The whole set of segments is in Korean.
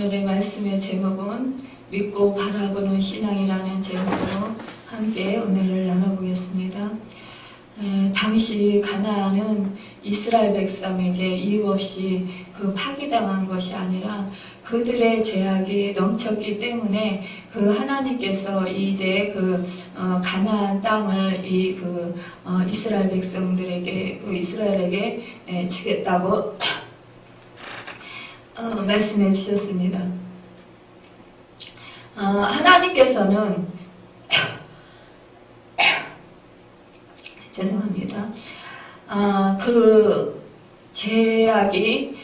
오늘의 말씀의 제목은 믿고 바라보는 신앙이라는 제목으로 함께 은혜를 나눠보겠습니다. 당시 가나안은 이스라엘 백성에게 이유 없이 파기당한 것이 아니라 그들의 죄악이 넘쳤기 때문에 하나님께서 이제 가나안 땅을 이스라엘 백성들에게 이스라엘에게 주겠다고 말씀해 주셨습니다. 하나님께서는 죄송합니다. 죄악이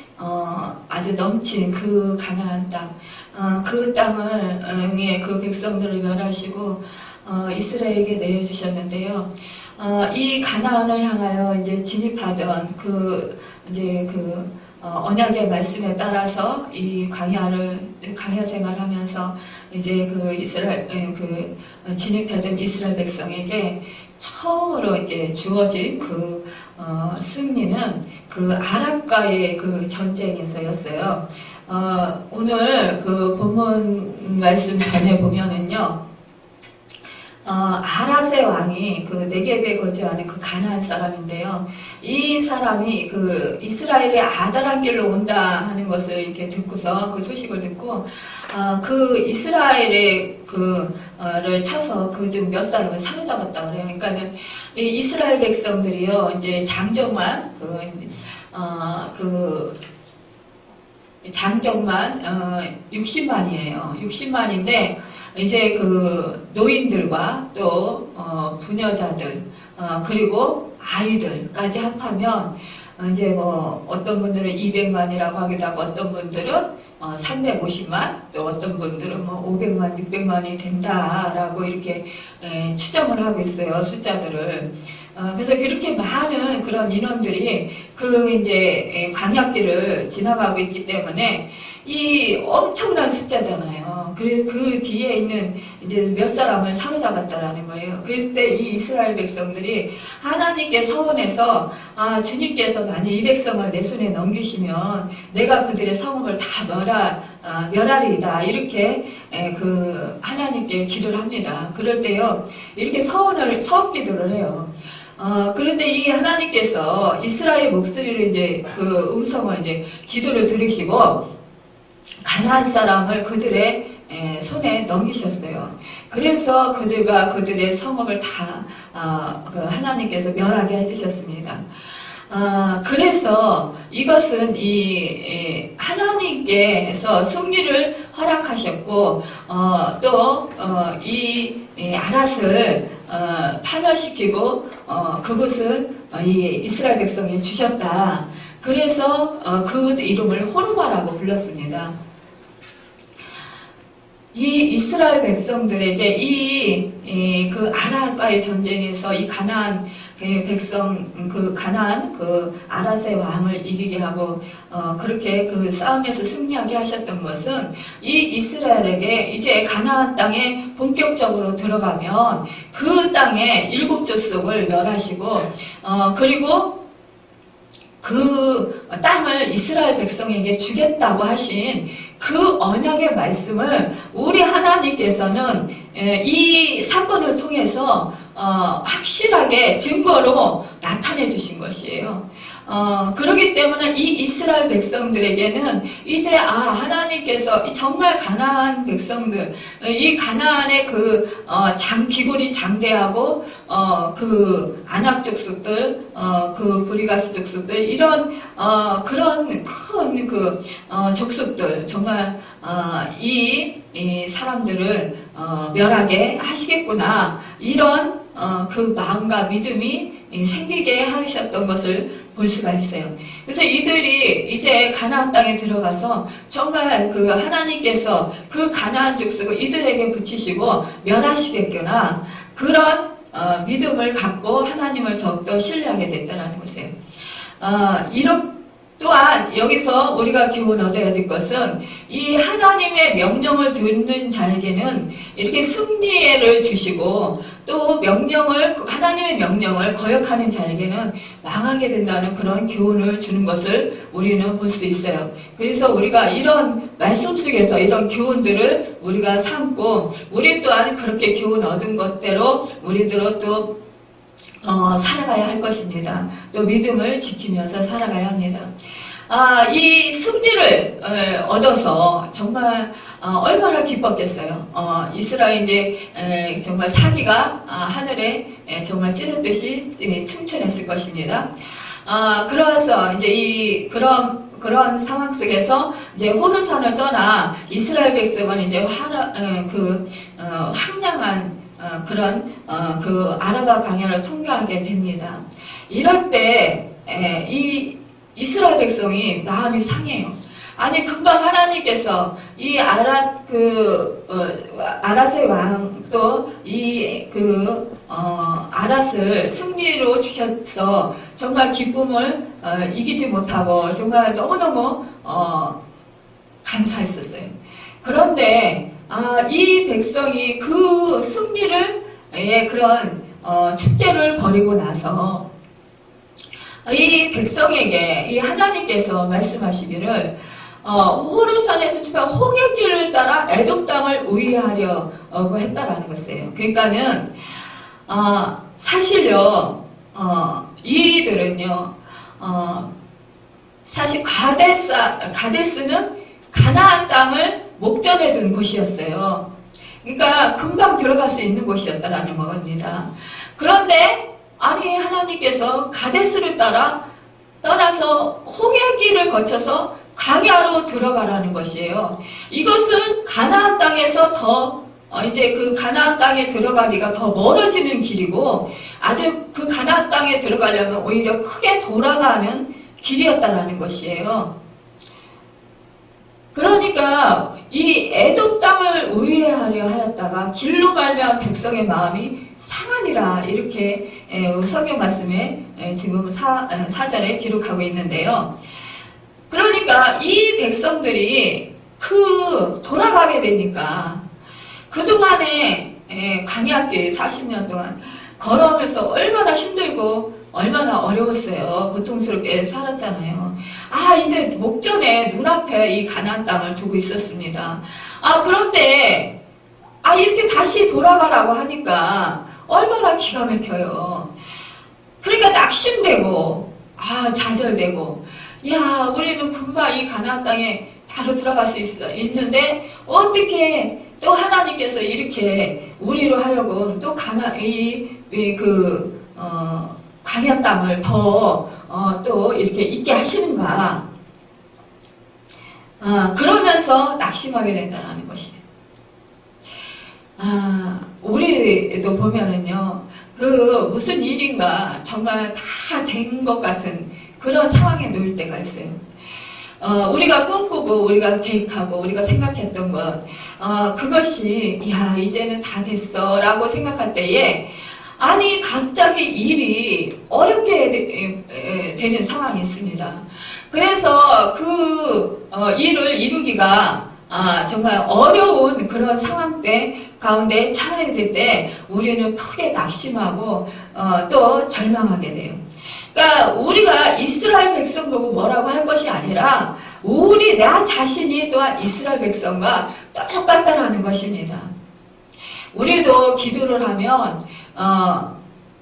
아주 넘친 가나안 땅, 그 땅을 그 백성들을 멸하시고 이스라엘에게 내어주셨는데요. 이 가나안을 향하여 이제 진입하던 언약의 말씀에 따라서 이 광야 생활하면서 이제 진입하던 이스라엘 백성에게 처음으로 이제 주어진 승리는 아랍과의 전쟁에서였어요. 오늘 본문 말씀 전에 보면은요, 아랏의 왕이 네겝에 거주하는 가나안 사람인데요. 이 사람이 이스라엘의 아다란 길로 온다 하는 것을 이렇게 듣고서 소식을 듣고 이스라엘의 를 차서 중 몇 사람을 사로잡았다고 그래요. 그러니까는 이 이스라엘 백성들이요, 이제 장정만 60만이에요. 60만인데 이제 노인들과 또 부녀자들 그리고 아이들까지 합하면 이제 어떤 분들은 200만이라고 하기도 하고 어떤 분들은 350만 또 어떤 분들은 500만 600만이 된다라고 이렇게 추정을 하고 있어요, 숫자들을. 그래서 그렇게 많은 그런 인원들이 이제 광야길을 지나가고 있기 때문에 이 엄청난 숫자잖아요. 그 뒤에 있는 이제 몇 사람을 사로잡았다라는 거예요. 그랬을 때 이 이스라엘 백성들이 하나님께 서원해서 주님께서 만약 이 백성을 내 손에 넘기시면 내가 그들의 성읍을 다 멸하리이다. 이렇게 하나님께 기도를 합니다. 그럴 때요, 이렇게 서원 기도를 해요. 그런데 이 하나님께서 이스라엘 목소리를 이제 음성을 이제 기도를 들으시고 가나안 사람을 그들의 손에 넘기셨어요. 그래서 그들의 성읍을 다 하나님께서 멸하게 해주셨습니다. 그래서 이것은 하나님께서 승리를 허락하셨고 또 이 아랏을 파멸시키고 그것을 이 이스라엘 백성에 주셨다. 그래서 그 이름을 호르마라고 불렀습니다. 이 이스라엘 백성들에게 아랏과의 전쟁에서 이 가나안 가나안 아랏의 왕을 이기게 하고 그렇게 싸움에서 승리하게 하셨던 것은 이 이스라엘에게 이제 가나안 땅에 본격적으로 들어가면 그 땅의 7족속을 멸하시고 그리고 그 땅을 이스라엘 백성에게 주겠다고 하신 그 언약의 말씀을 우리 하나님께서는 이 사건을 통해서 확실하게 증거로 나타내 주신 것이에요. 그렇기 때문에 이 이스라엘 백성들에게는 이제 하나님께서 정말 가나안 백성들, 이 가나안의 비굴이 장대하고 아낙 족속들, 브리가스 족속들 이런 그런 큰 족속들 정말 이 사람들을 멸하게 하시겠구나 이런 마음과 믿음이 생기게 하셨던 것을 볼 수가 있어요. 그래서 이들이 이제 가나안 땅에 들어가서 정말 하나님께서 가나안 족속을 이들에게 붙이시고 멸하시겠구나 그런 믿음을 갖고 하나님을 더욱더 신뢰하게 됐다는 것이에요. 또한 여기서 우리가 교훈 얻어야 될 것은 이 하나님의 명령을 듣는 자에게는 이렇게 승리를 주시고 또 하나님의 명령을 거역하는 자에게는 망하게 된다는 그런 교훈을 주는 것을 우리는 볼 수 있어요. 그래서 우리가 이런 말씀 속에서 이런 교훈들을 우리가 삼고 우리 또한 그렇게 교훈 얻은 것대로 우리들은 또 살아가야 할 것입니다. 또 믿음을 지키면서 살아가야 합니다. 이 승리를 얻어서 정말 얼마나 기뻤겠어요. 이스라엘이 정말 사기가 하늘에 정말 찌르듯이 춤춰냈을 것입니다. 그래서 이제 그런 상황 속에서 이제 호르산을 떠나 이스라엘 백성은 이제 황량한 그 아라바 강야를 통과하게 됩니다. 이럴 때 이 이스라엘 백성이 마음이 상해요. 아니 금방 하나님께서 이 아랏의 왕 또 아랏을 승리로 주셔서 정말 기쁨을 이기지 못하고 정말 너무너무 감사했었어요. 그런데 이 백성이 그 승리를 그런 축제를 벌이고 나서 이 백성에게 이 하나님께서 말씀하시기를 호르산에서 출발한 홍해길을 따라 에돔 땅을 우회하려고 했다라는 것이에요. 그러니까는 사실요 이들은요 사실 가데스는 가나안 땅을 목전에 둔 곳이었어요. 그러니까 금방 들어갈 수 있는 곳이었다라는 겁니다. 그런데 아니 하나님께서 가데스를 떠나서 홍해길을 거쳐서 광야로 들어가라는 것이에요. 이것은 가나안 땅에서 이제 그 가나안 땅에 들어가기가 더 멀어지는 길이고 아주 그 가나안 땅에 들어가려면 오히려 크게 돌아가는 길이었다라는 것이에요. 그러니까 이 에돔 땅을 우회하려 하였다가 길로 말미암은 백성의 마음이 상하니라 이렇게 성경 말씀에 지금 4절에 기록하고 있는데요. 그러니까 이 백성들이 돌아가게 되니까 그동안에 광야길 40년 동안 걸어오면서 얼마나 힘들고 얼마나 어려웠어요. 고통스럽게 살았잖아요. 이제 목전에 눈앞에 이 가나안 땅을 두고 있었습니다. 그런데 이렇게 다시 돌아가라고 하니까 얼마나 기가 막혀요. 그러니까 낙심되고 좌절되고 우리는 금방 이 가나안 땅에 바로 들어갈 수 있는데 어떻게 또 하나님께서 이렇게 우리로 하여금 또 광야 땅을 또 이렇게 있게 하시는가 그러면서 낙심하게 된다는 것이에요. 우리도 보면은요, 무슨 일인가 정말 다 된 것 같은 그런 상황에 놓일 때가 있어요. 우리가 꿈꾸고, 우리가 계획하고, 우리가 생각했던 것, 그것이, 이제는 다 됐어, 라고 생각할 때에, 갑자기 일이 어렵게 되는 상황이 있습니다. 그래서 일을 이루기가 정말 어려운 그런 상황 가운데 처해야 될 때 우리는 크게 낙심하고 또 절망하게 돼요. 그러니까 우리가 이스라엘 백성 보고 뭐라고 할 것이 아니라 나 자신이 또한 이스라엘 백성과 똑같다라는 것입니다. 우리도 기도를 하면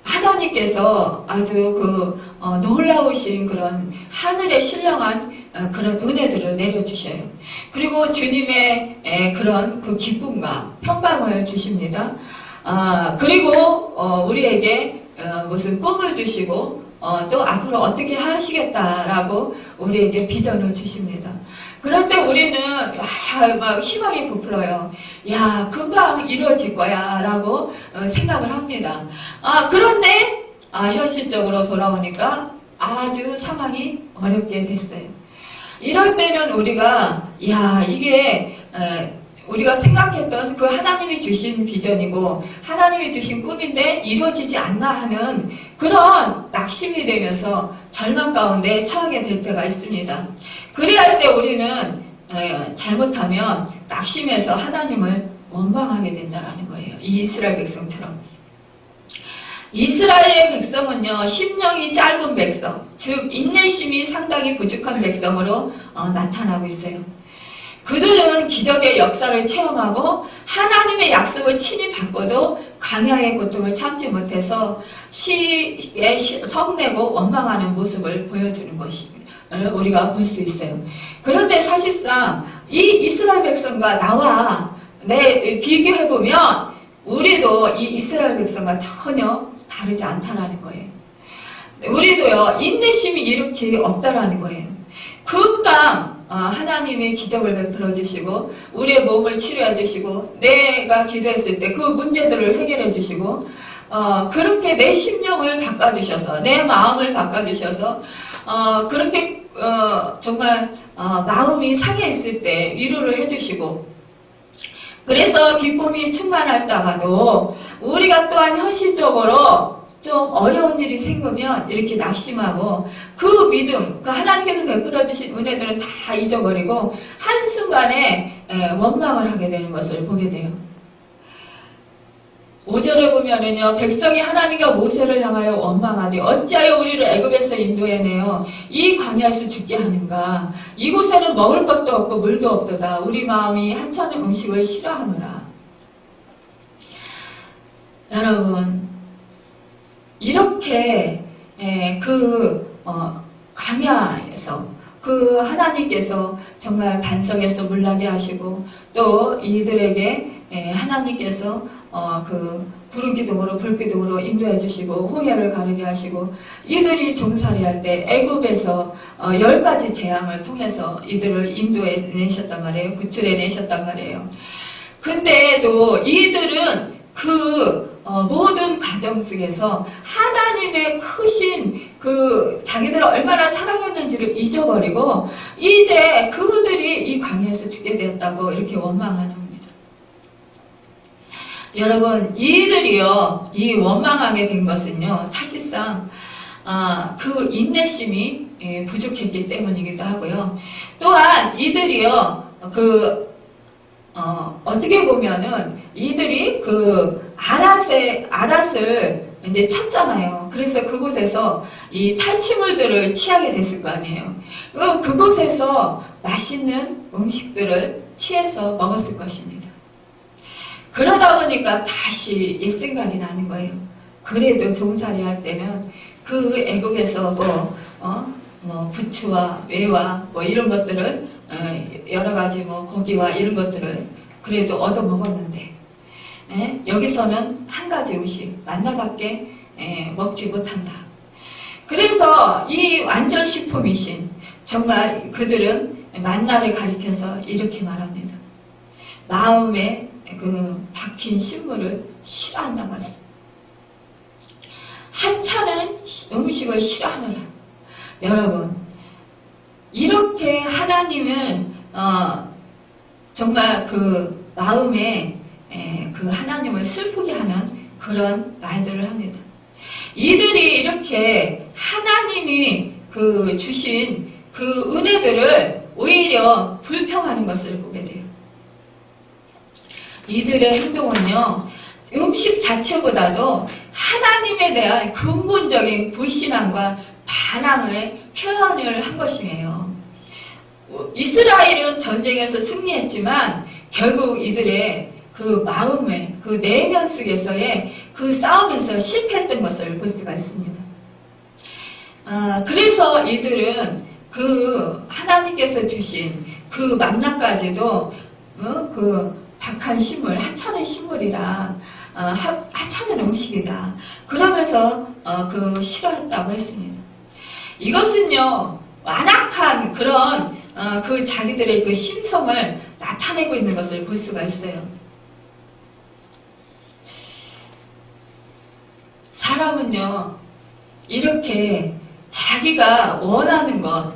하나님께서 아주 놀라우신 그런 하늘의 신령한 그런 은혜들을 내려주셔요. 그리고 주님의 그런 기쁨과 평강을 주십니다. 그리고 우리에게 무슨 꿈을 주시고 또 앞으로 어떻게 하시겠다라고 우리에게 비전을 주십니다. 그럴 때 우리는 막 희망이 부풀어요. 금방 이루어질 거야 라고 생각을 합니다. 그런데 현실적으로 돌아오니까 아주 상황이 어렵게 됐어요. 이럴 때는 우리가 이게 우리가 생각했던 그 하나님이 주신 비전이고 하나님이 주신 꿈인데 이루어지지 않나 하는 그런 낙심이 되면서 절망 가운데 처하게 될 때가 있습니다. 그래야 할 때 우리는 잘못하면 낙심해서 하나님을 원망하게 된다는 거예요. 이 이스라엘 백성처럼. 이스라엘 백성은요, 심령이 짧은 백성, 즉 인내심이 상당히 부족한 백성으로 나타나고 있어요. 그들은 기적의 역사를 체험하고 하나님의 약속을 친히 받고도 광야의 고통을 참지 못해서 시에 성내고 원망하는 모습을 보여주는 것을 우리가 볼 수 있어요. 그런데 사실상 이 이스라엘 백성과 나와 비교해보면 우리도 이 이스라엘 백성과 전혀 다르지 않다라는 거예요. 우리도요, 인내심이 이렇게 없다라는 거예요. 금방 하나님의 기적을 베풀어 주시고 우리의 몸을 치료해 주시고 내가 기도했을 때 그 문제들을 해결해 주시고 그렇게 내 심령을 바꿔주셔서 내 마음을 바꿔주셔서 그렇게 정말 마음이 상해 있을 때 위로를 해주시고 그래서 기쁨이 충만할다가도 우리가 또한 현실적으로 좀 어려운 일이 생기면 이렇게 낙심하고 그 믿음, 그 하나님께서 베풀어 주신 은혜들은 다 잊어버리고 한순간에 원망을 하게 되는 것을 보게 돼요. 5절을 보면은요, 백성이 하나님과 모세를 향하여 원망하니 어찌하여 우리를 애굽에서 인도해내어 이 광야에서 죽게 하는가. 이곳에는 먹을 것도 없고 물도 없도다. 우리 마음이 하찮은 음식을 싫어하노라. 여러분, 이렇게 광야에서 그 하나님께서 정말 반석에서 물나게 하시고 또 이들에게 하나님께서 그 불기둥으로 불기둥으로 인도해 주시고 홍해를 가르게 하시고 이들이 종살이 할 때 애굽에서 10가지 재앙을 통해서 이들을 인도해 내셨단 말이에요. 구출해 내셨단 말이에요. 근데도 이들은 그 모든 과정 속에서 하나님의 크신 그 자기들을 얼마나 사랑했는지를 잊어버리고 이제 그들이 이 광야에서 죽게 되었다고 이렇게 원망하는 겁니다. 여러분, 이들이요, 이 원망하게 된 것은요, 사실상 그 인내심이 부족했기 때문이기도 하고요. 또한 이들이요, 어떻게 보면은 이들이 그 아랏을 이제 쳤잖아요. 그래서 그곳에서 이 탈취물들을 취하게 됐을 거 아니에요. 그럼 그곳에서 맛있는 음식들을 취해서 먹었을 것입니다. 그러다 보니까 다시 옛 생각이 나는 거예요. 그래도 종살이 할 때는 그 애국에서 부추와 매와 이런 것들을 여러 가지 고기와 이런 것들을 그래도 얻어 먹었는데 여기서는 한 가지 음식 만나밖에 먹지 못한다. 그래서 이 완전 식품이신 정말 그들은 만나를 가리켜서 이렇게 말합니다. 마음에 그 박힌 신물을 싫어한다고 했습니다. 하찮은 음식을 싫어하노라. 여러분, 이렇게 하나님을 정말 그 마음에 그 하나님을 슬프게 하는 그런 말들을 합니다. 이들이 이렇게 하나님이 그 주신 그 은혜들을 오히려 불평하는 것을 보게 돼요. 이들의 행동은요, 음식 자체보다도 하나님에 대한 근본적인 불신앙과 반항의 표현을 한 것이에요. 이스라엘은 전쟁에서 승리했지만 결국 이들의 그 마음의 그 내면 속에서의 그 싸움에서 실패했던 것을 볼 수가 있습니다. 그래서 이들은 그 하나님께서 주신 그 만나까지도 그 박한 식물, 하찮은 식물이라 하찮은 음식이다. 그러면서 그 싫어했다고 했습니다. 이것은요, 완악한 그런 그 자기들의 그 심성을 나타내고 있는 것을 볼 수가 있어요. 사람은요, 이렇게 자기가 원하는 것,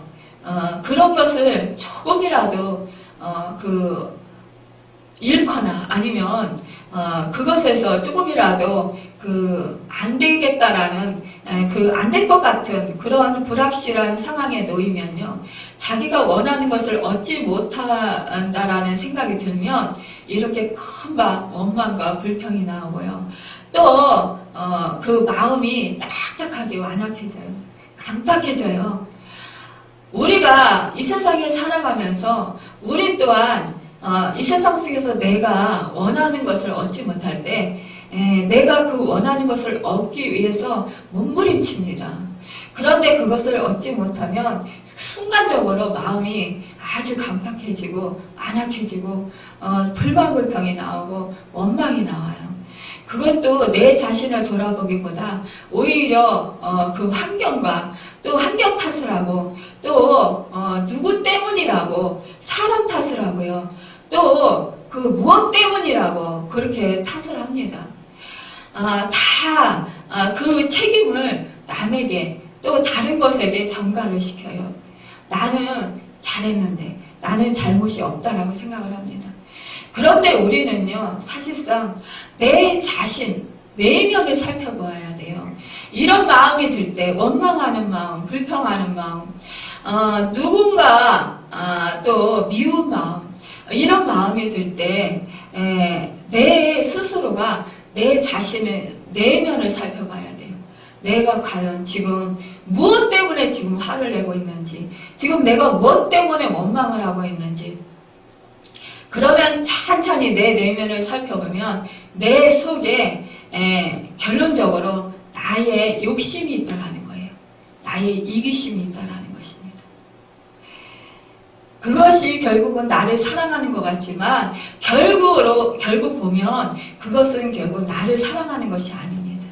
그런 것을 조금이라도 잃거나 아니면 그것에서 조금이라도 안 되겠다라는 안 될 것 같은 그런 불확실한 상황에 놓이면요, 자기가 원하는 것을 얻지 못한다라는 생각이 들면 이렇게 큰 원망과 불평이 나오고요. 또 그 마음이 딱딱하게 완악해져요. 강팍해져요. 우리가 이 세상에 살아가면서 우리 또한 이 세상 속에서 내가 원하는 것을 얻지 못할 때 내가 그 원하는 것을 얻기 위해서 몸부림칩니다. 그런데 그것을 얻지 못하면 순간적으로 마음이 아주 강팍해지고 완악해지고 불만불평이 나오고 원망이 나와요. 그것도 내 자신을 돌아보기보다 오히려 그 환경과 또 환경 탓을 하고 또 누구 때문이라고 사람 탓을 하고요. 또 그 무엇 때문이라고 그렇게 탓을 합니다. 다 그 책임을 남에게 또 다른 것에게 전가를 시켜요. 나는 잘했는데 나는 잘못이 없다라고 생각을 합니다. 그런데 우리는요, 사실상 내 자신, 내면을 살펴보아야 돼요. 이런 마음이 들 때 원망하는 마음, 불평하는 마음, 누군가 또 미운 마음, 이런 마음이 들 때 내 스스로가 내 자신의 내면을 살펴봐야 돼요. 내가 과연 지금 무엇 때문에 지금 화를 내고 있는지, 지금 내가 무엇 때문에 원망을 하고 있는지, 그러면 천천히 내 내면을 살펴보면 내 속에 결론적으로 나의 욕심이 있다라는 거예요. 나의 이기심이 있다라는 것입니다. 그것이 결국은 나를 사랑하는 것 같지만 결국 보면 그것은 결국 나를 사랑하는 것이 아닙니다.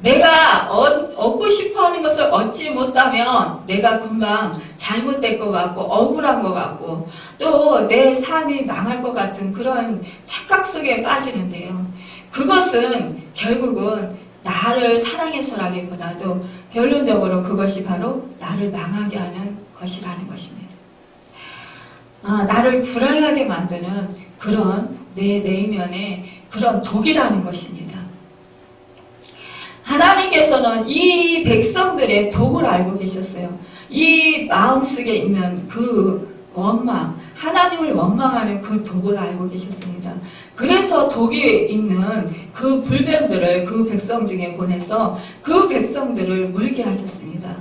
내가 얻고 싶어하는 것을 얻지 못하면 내가 금방 잘못될 것 같고 억울한 것 같고 또 내 삶이 망할 것 같은 그런 착각 속에 빠지는데요. 그것은 결국은 나를 사랑해서라기보다도 결론적으로 그것이 바로 나를 망하게 하는 것이라는 것입니다. 나를 불안하게 만드는 그런 내 내면의 그런 독이라는 것입니다. 하나님께서는 이 백성들의 독을 알고 계셨어요. 이 마음속에 있는 그 원망, 하나님을 원망하는 그 독을 알고 계셨습니다. 그래서 독이 있는 그 불뱀들을 그 백성 중에 보내서 그 백성들을 물게 하셨습니다.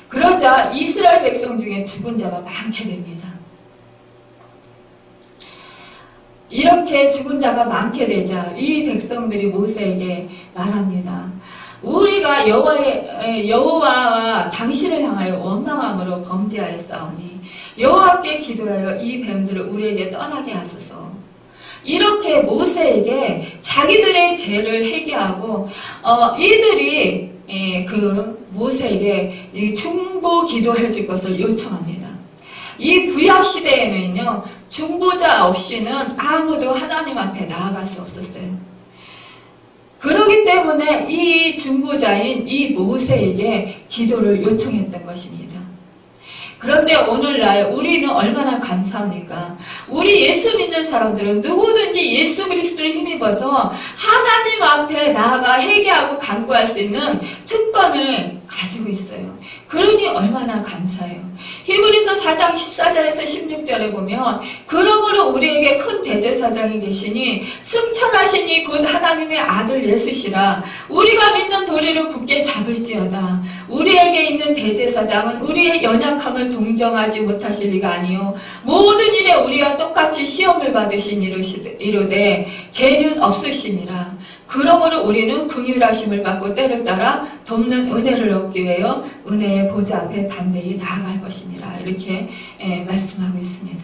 그러자 이스라엘 백성 중에 죽은 자가 많게 됩니다. 이렇게 죽은 자가 많게 되자 이 백성들이 모세에게 말합니다. 우리가 여호와와 당신을 향하여 원망함으로 범죄하였사오니 여호와께 기도하여 이 뱀들을 우리에게 떠나게 하소서. 이렇게 모세에게 자기들의 죄를 회개하고 이들이 그 모세에게 중보 기도해 줄 것을 요청합니다. 이 구약 시대에는요, 중보자 없이는 아무도 하나님 앞에 나아갈 수 없었어요. 그렇기 때문에 이 중보자인 이 모세에게 기도를 요청했던 것입니다. 그런데 오늘날 우리는 얼마나 감사합니까? 우리 예수 믿는 사람들은 누구든지 예수 그리스도를 힘입어서 하나님 앞에 나아가 회개하고 간구할 수 있는 특권을 가지고 있어요. 그러니 얼마나 감사해요. 히브리서 4장 14절에서 16절에 보면 그러므로 우리에게 큰 대제사장이 계시니 승천하시니 곧 하나님의 아들 예수시라. 우리가 믿는 도리를 굳게 잡을지어다. 우리에게 있는 대제사장은 우리의 연약함을 동정하지 못하실 리가 아니요 모든 일에 우리가 똑같이 시험을 받으신 이르되 죄는 없으시니라. 그러므로 우리는 긍휼하심을 받고 때를 따라 돕는 은혜를 얻기 위하여 은혜의 보좌 앞에 담대히 나아갈 것이니라. 이렇게 말씀하고 있습니다.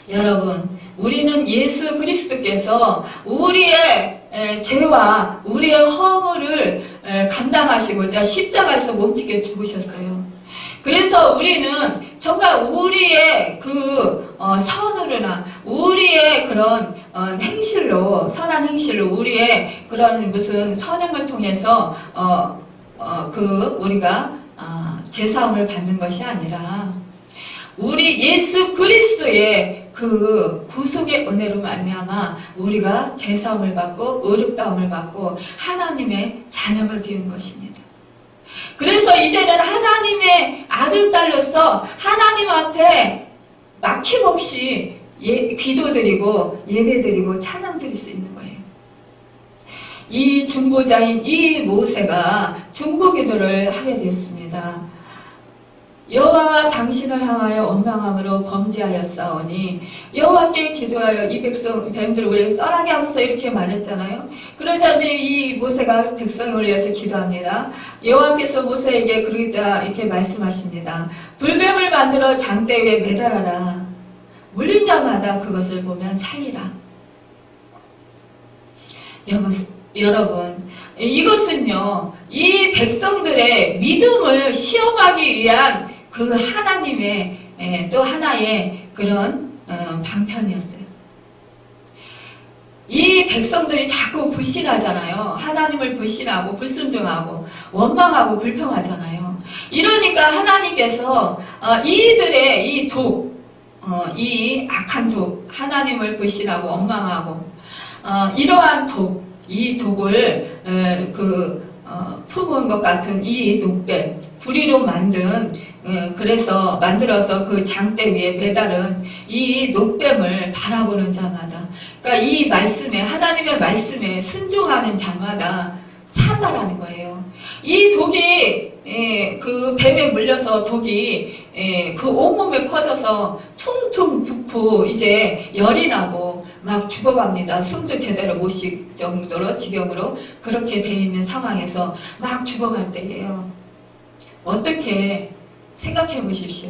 여러분, 우리는 예수 그리스도께서 우리의 죄와 우리의 허물을 감당하시고자 십자가에서 몸짓게 죽으셨어요. 그래서 우리는 정말 우리의 그 선으로나 우리의 그런 행실로, 선한 행실로 우리의 그런 무슨 선행을 통해서 우리가 제사함을 받는 것이 아니라 우리 예수 그리스도의 그 구속의 은혜로 말미암아 우리가 제사함을 받고 의롭다함을 받고 하나님의 자녀가 되는 것입니다. 그래서 이제는 하나님의 아들 딸로서 하나님 앞에 막힘없이 기도드리고 예배드리고 찬양드릴 수 있는 거예요. 이 중보자인 이 모세가 중보기도를 하게 됐습니다. 여호와가 당신을 향하여 원망함으로 범죄하였사오니 여호와께 기도하여 이 백성들을 위해서 떠나게 하소서 이렇게 말했잖아요. 그러자 이 모세가 백성을 위해서 기도합니다. 여호와께서 모세에게 그러자 이렇게 말씀하십니다. 불뱀을 만들어 장대 위에 매달아라. 물린 자마다 그것을 보면 살리라. 여러분, 이것은요, 이 백성들의 믿음을 시험하기 위한 그 하나님의 또 하나의 그런 방편이었어요. 이 백성들이 자꾸 불신하잖아요. 하나님을 불신하고 불순종하고 원망하고 불평하잖아요. 이러니까 하나님께서 이들의 이 이 악한 독, 하나님을 불신하고 원망하고 이러한 이 독을 품은 것 같은 이 녹뱀, 구리로 만들어서 그 장대 위에 매달은 이 녹뱀을 바라보는 자마다, 그러니까 이 말씀에, 하나님의 말씀에 순종하는 자마다 산다라는 거예요. 이 독이 그 뱀에 물려서 독이 그 온몸에 퍼져서 퉁퉁 붓고 이제 열이 나고 막 죽어갑니다. 숨도 제대로 못 쉴 정도로 지경으로 그렇게 돼 있는 상황에서 막 죽어갈 때예요. 어떻게 생각해 보십시오.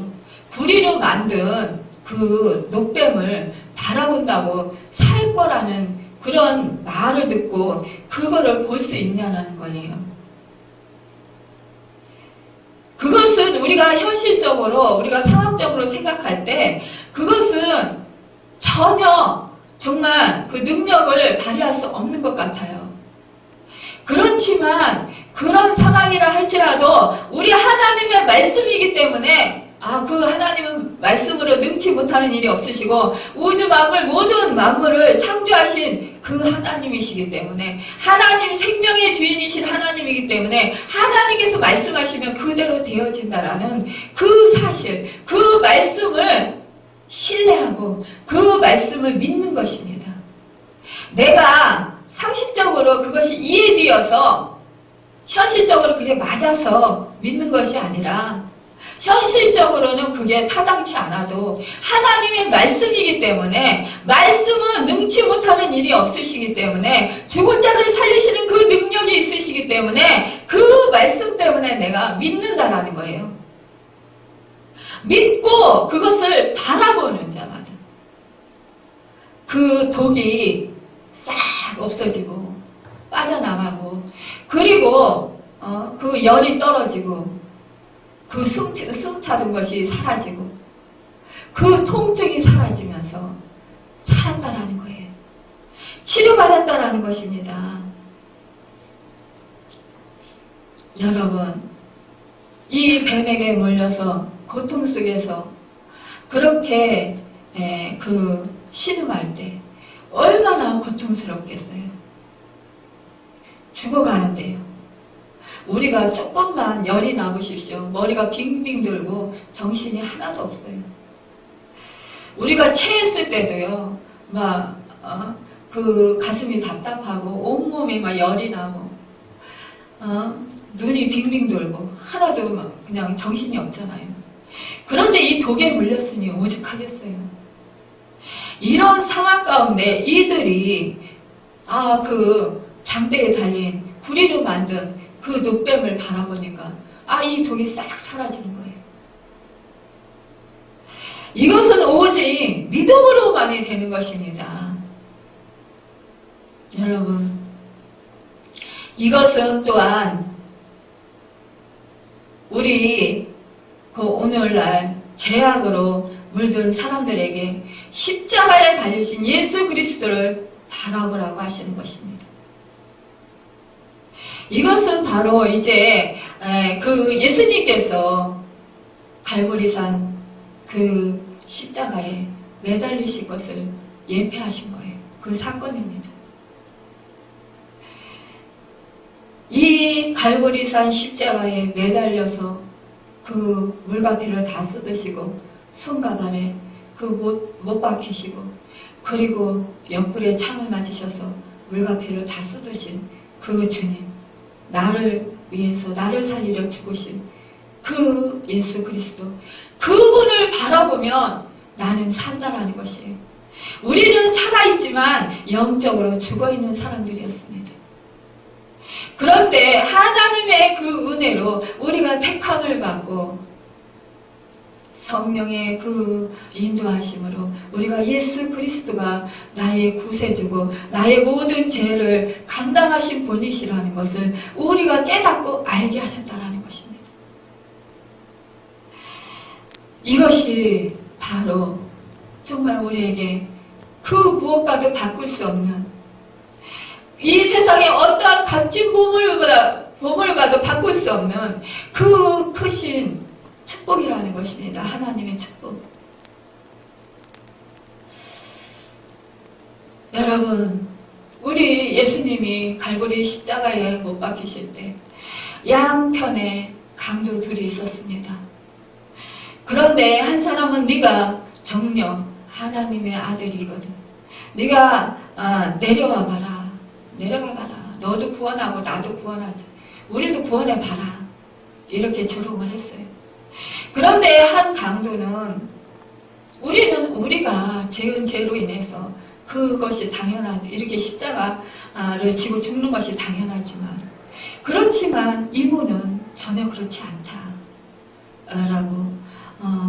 구리로 만든 그 녹뱀을 바라본다고 살 거라는 그런 말을 듣고 그거를 볼 수 있냐는 거예요. 그것은 우리가 현실적으로, 우리가 상황적으로 생각할 때 그것은 전혀 정말 그 능력을 발휘할 수 없는 것 같아요. 그렇지만 그런 상황이라 할지라도 우리 하나님의 말씀이기 때문에 그 하나님은 말씀으로 능치 못하는 일이 없으시고 우주 만물 모든 만물을 창조하신 그 하나님이시기 때문에 하나님 생명의 주인이신 하나님이기 때문에 하나님께서 말씀하시면 그대로 되어진다라는 그 사실, 그 말씀을 신뢰하고 그 말씀을 믿는 것입니다. 내가 상식적으로 그것이 이해되어서 현실적으로 그게 맞아서 믿는 것이 아니라 현실적으로는 그게 타당치 않아도 하나님의 말씀이기 때문에 말씀은 능치 못하는 일이 없으시기 때문에 죽은 자를 살리시는 그 능력이 있으시기 때문에 그 말씀 때문에 내가 믿는다라는 거예요. 믿고 그것을 바라보는 자마다 그 독이 싹 없어지고 빠져나가고 그리고 그 열이 떨어지고 그 숨차던 것이 사라지고 그 통증이 사라지면서 살았다라는 거예요. 치료받았다라는 것입니다. 여러분, 이 뱀에게 물려서 고통 속에서 그렇게 신음할 때 얼마나 고통스럽겠어요. 죽어가는데요. 우리가 조금만 열이 나보십시오. 머리가 빙빙 돌고 정신이 하나도 없어요. 우리가 체했을 때도요, 그 가슴이 답답하고 온몸이 막 열이 나고 눈이 빙빙 돌고 하나도 막 그냥 정신이 없잖아요. 그런데 이 독에 물렸으니 오죽하겠어요. 이런 상황 가운데 이들이 그 장대에 달린 구리로 만든 그 녹뱀을 바라보니까 이 독이 싹 사라지는 거예요. 이것은 오직 믿음으로만이 되는 것입니다. 여러분, 이것은 또한 우리 오늘날 죄악으로 물든 사람들에게 십자가에 달리신 예수 그리스도를 바라보라고 하시는 것입니다. 이것은 바로 이제 그 예수님께서 갈보리산 그 십자가에 매달리실 것을 예표하신 거예요. 그 사건입니다. 이 갈보리산 십자가에 매달려서 그 물과 피를 다 쏟으시고 손과 발에 그 못 박히시고 그리고 옆구리에 창을 맞으셔서 물과 피를 다 쏟으신 그 주님, 나를 위해서 나를 살리려 죽으신 그 예수 그리스도, 그분을 바라보면 나는 산다라는 것이에요. 우리는 살아있지만 영적으로 죽어있는 사람들이었습니다. 그런데 하나님의 그 은혜로 우리가 택함을 받고 성령의 그 인도하심으로 우리가 예수 그리스도가 나의 구세주고 나의 모든 죄를 감당하신 분이시라는 것을 우리가 깨닫고 알게 하셨다는 것입니다. 이것이 바로 정말 우리에게 그 무엇과도 바꿀 수 없는, 이 세상에 어떠한 값진 보물과도 바꿀 수 없는 그 크신 축복이라는 것입니다. 하나님의 축복. 여러분, 우리 예수님이 갈보리 십자가에 못 박히실 때 양편에 강도 둘이 있었습니다. 그런데 한 사람은 네가 정녕 하나님의 아들이거든, 네가 내려와 봐라, 내려가 봐라, 너도 구원하고 나도 구원하자, 우리도 구원해 봐라, 이렇게 조롱을 했어요. 그런데 한 강도는 우리가 지은 죄로 인해서 그것이 이렇게 십자가를 지고 죽는 것이 당연하지만, 그렇지만 이모는 전혀 그렇지 않다라고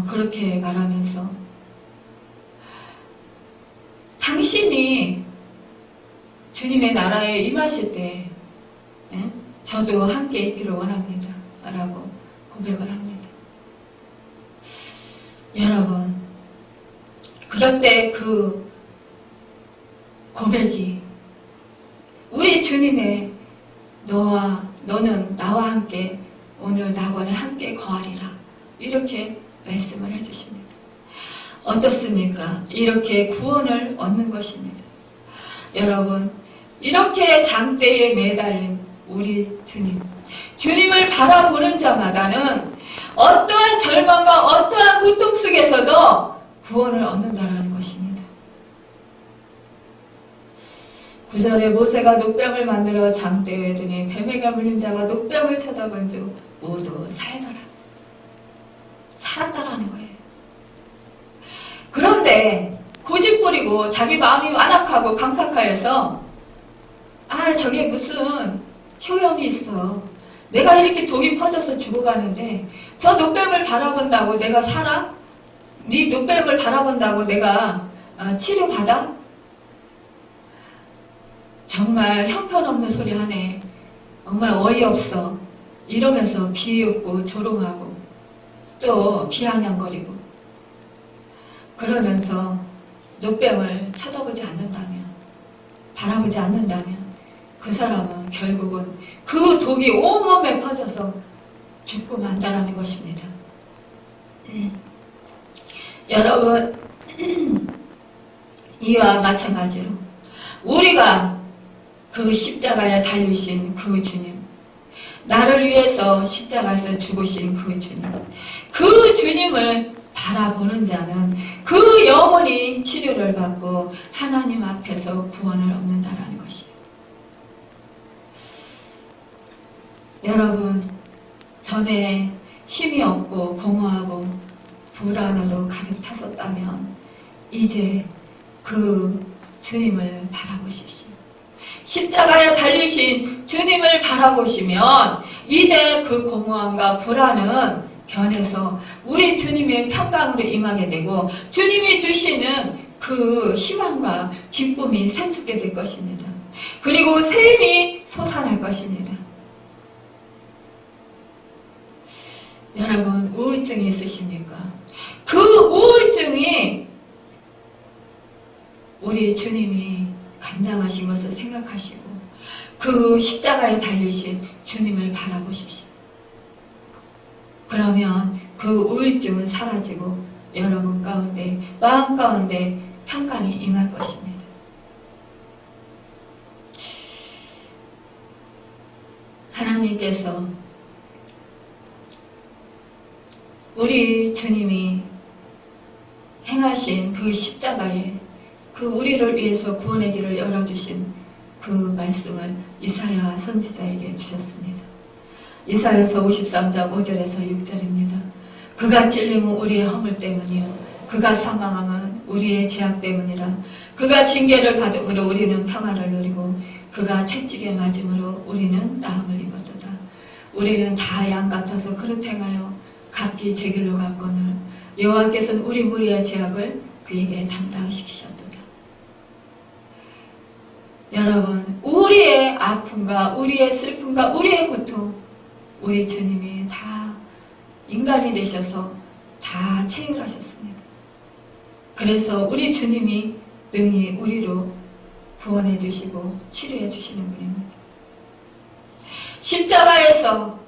그렇게 말하면서, 당신이 주님의 나라에 임하실 때 저도 함께 있기를 원합니다 라고 고백을 합니다. 여러분, 그럴 때 그 고백이 우리 주님의 너는 나와 함께 오늘 낙원에 함께 거하리라, 이렇게 말씀을 해주십니다. 어떻습니까? 이렇게 구원을 얻는 것입니다. 여러분, 이렇게 장대에 매달린 우리 주님을 바라보는 자마다는 어떠한 절망과 어떠한 고통 속에서도 구원을 얻는다라는 것입니다. 9절에 모세가 노뱀을 만들어 장대에 두니 뱀에게 물린 자가 노뱀을 쳐다본 즉 모두 살았다라는 거예요. 그런데 고집부리고 자기 마음이 완악하고 강팍하여서 저게 무슨 효염이 있어, 내가 이렇게 독이 퍼져서 죽어가는데 저 노뱀을 바라본다고 내가 살아? 네 노뱀을 바라본다고 내가 치료받아? 정말 형편없는 소리 하네, 정말 어이없어, 이러면서 비웃고 조롱하고 또 비아냥거리고 그러면서 노뱀을 쳐다보지 않는다면, 바라보지 않는다면 그 사람은 결국은 그 독이 온몸에 퍼져서 죽고 만다라는 것입니다. 여러분, 이와 마찬가지로 우리가 그 십자가에 달리신 그 주님, 나를 위해서 십자가에서 죽으신 그 주님, 그 주님을 바라보는 자는 그 영혼이 치료를 받고 하나님 앞에서 구원을 얻는다라는 것이에요. 여러분, 전에 힘이 없고 공허하고 불안으로 가득 찼었다면 이제 그 주님을 바라보십시오. 십자가에 달리신 주님을 바라보시면 이제 그 공허함과 불안은 변해서 우리 주님의 평강으로 임하게 되고 주님이 주시는 그 희망과 기쁨이 샘솟게 될 것입니다. 그리고 새 힘이 솟아날 것입니다. 여러분, 우울증이 있으십니까? 그 우울증이 우리 주님이 감당하신 것을 생각하시고 그 십자가에 달리신 주님을 바라보십시오. 그러면 그 우울증은 사라지고 여러분 가운데, 마음 가운데 평강이 임할 것입니다. 하나님께서 우리 주님이 행하신 그 십자가에 그 우리를 위해서 구원의 길을 열어주신 그 말씀을 이사야 선지자에게 주셨습니다. 이사야서 53장 5절에서 6절입니다. 그가 찔림은 우리의 허물 때문이요 그가 사망함은 우리의 죄악 때문이라. 그가 징계를 받음으로 우리는 평안을 누리고 그가 채찍에 맞음으로 우리는 나음을 입었도다. 우리는 다 양 같아서 그릇 행하여 각기 제 길로 갔거늘 여호와께서는 우리 무리의 죄악을 그에게 담당시키셨도다. 여러분, 우리의 아픔과 우리의 슬픔과 우리의 고통, 우리 주님이 다 인간이 되셔서 다 체휼하셨습니다. 그래서 우리 주님이 능히 우리로 구원해 주시고 치료해 주시는 분입니다. 십자가에서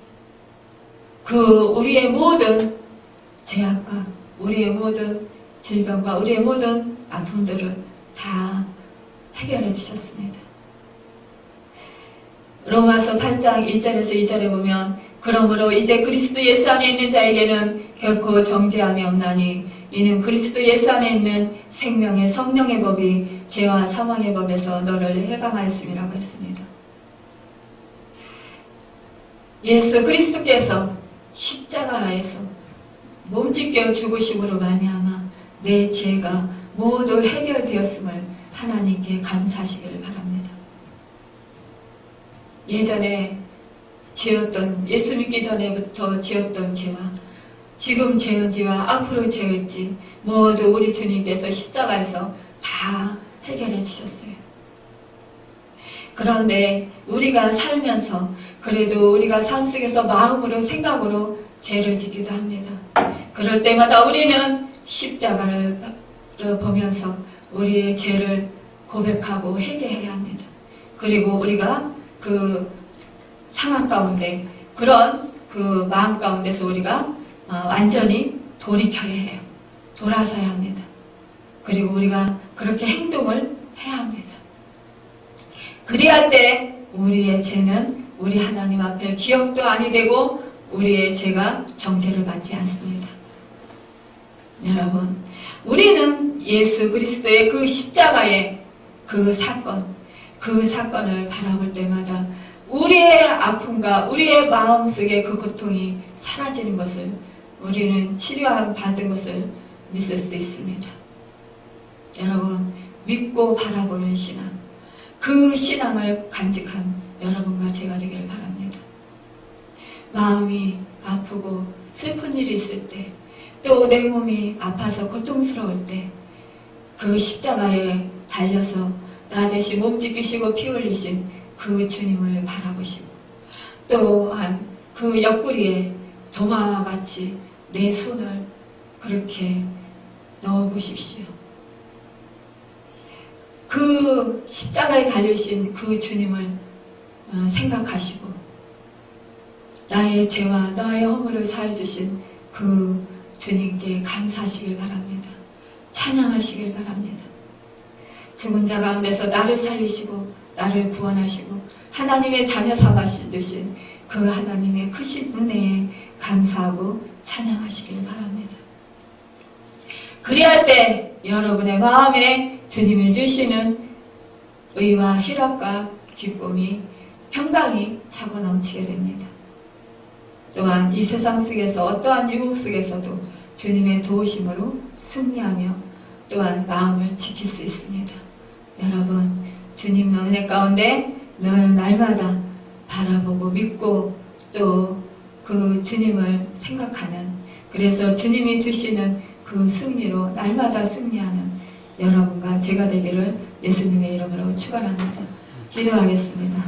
그 우리의 모든 죄악과 우리의 모든 질병과 우리의 모든 아픔들을 다 해결해 주셨습니다. 로마서 8장 1절에서 2절에 보면 그러므로 이제 그리스도 예수 안에 있는 자에게는 결코 정죄함이 없나니 이는 그리스도 예수 안에 있는 생명의 성령의 법이 죄와 사망의 법에서 너를 해방하였음이라고 했습니다. 예수 그리스도께서 십자가에서 몸짓겨 죽으심으로 말미암아 내 죄가 모두 해결되었음을 하나님께 감사하시기를 바랍니다. 예전에 지었던, 예수 믿기 전에부터 지었던 죄와 지금 지은 죄와 앞으로 지을지 모두 우리 주님께서 십자가에서 다 해결해 주셨어요. 그런데 우리가 살면서 그래도 우리가 삶 속에서 마음으로 생각으로 죄를 짓기도 합니다. 그럴 때마다 우리는 십자가를 보면서 우리의 죄를 고백하고 회개해야 합니다. 그리고 우리가 그 상황 가운데 그런 그 마음 가운데서 우리가 완전히 돌이켜야 해요. 돌아서야 합니다. 그리고 우리가 그렇게 행동을 해야 합니다. 그래야 때 우리의 죄는 우리 하나님 앞에 기억도 아니 되고 우리의 죄가 정죄를 받지 않습니다. 여러분, 우리는 예수 그리스도의 그 십자가의 그 사건을 바라볼 때마다 우리의 아픔과 우리의 마음속의 그 고통이 사라지는 것을 우리는 치료함 받은 것을 믿을 수 있습니다. 여러분, 믿고 바라보는 신앙, 그 신앙을 간직한 여러분과 제가 되길 바랍니다. 마음이 아프고 슬픈 일이 있을 때, 또 내 몸이 아파서 고통스러울 때 그 십자가에 달려서 나 대신 몸짓기시고 피 흘리신 그 주님을 바라보시고 또한 그 옆구리에 도마와 같이 내 손을 그렇게 넣어보십시오. 그 십자가에 달리신 그 주님을 생각하시고 나의 죄와 너의 허물을 사해주신 그 주님께 감사하시길 바랍니다. 찬양하시길 바랍니다. 죽은 자 가운데서 나를 살리시고 나를 구원하시고 하나님의 자녀 삼아주신 그 하나님의 크신 은혜에 감사하고 찬양하시길 바랍니다. 그리할 때 여러분의 마음에 주님이 주시는 의와 희락과 기쁨이 평강이 차고 넘치게 됩니다. 또한 이 세상 속에서 어떠한 유혹 속에서도 주님의 도우심으로 승리하며 또한 마음을 지킬 수 있습니다. 여러분, 주님의 은혜 가운데 늘 날마다 바라보고 믿고 또 그 주님을 생각하는, 그래서 주님이 주시는 그 승리로 날마다 승리하는 여러분과 제가 되기를 예수님의 이름으로 축원합니다. 기도하겠습니다.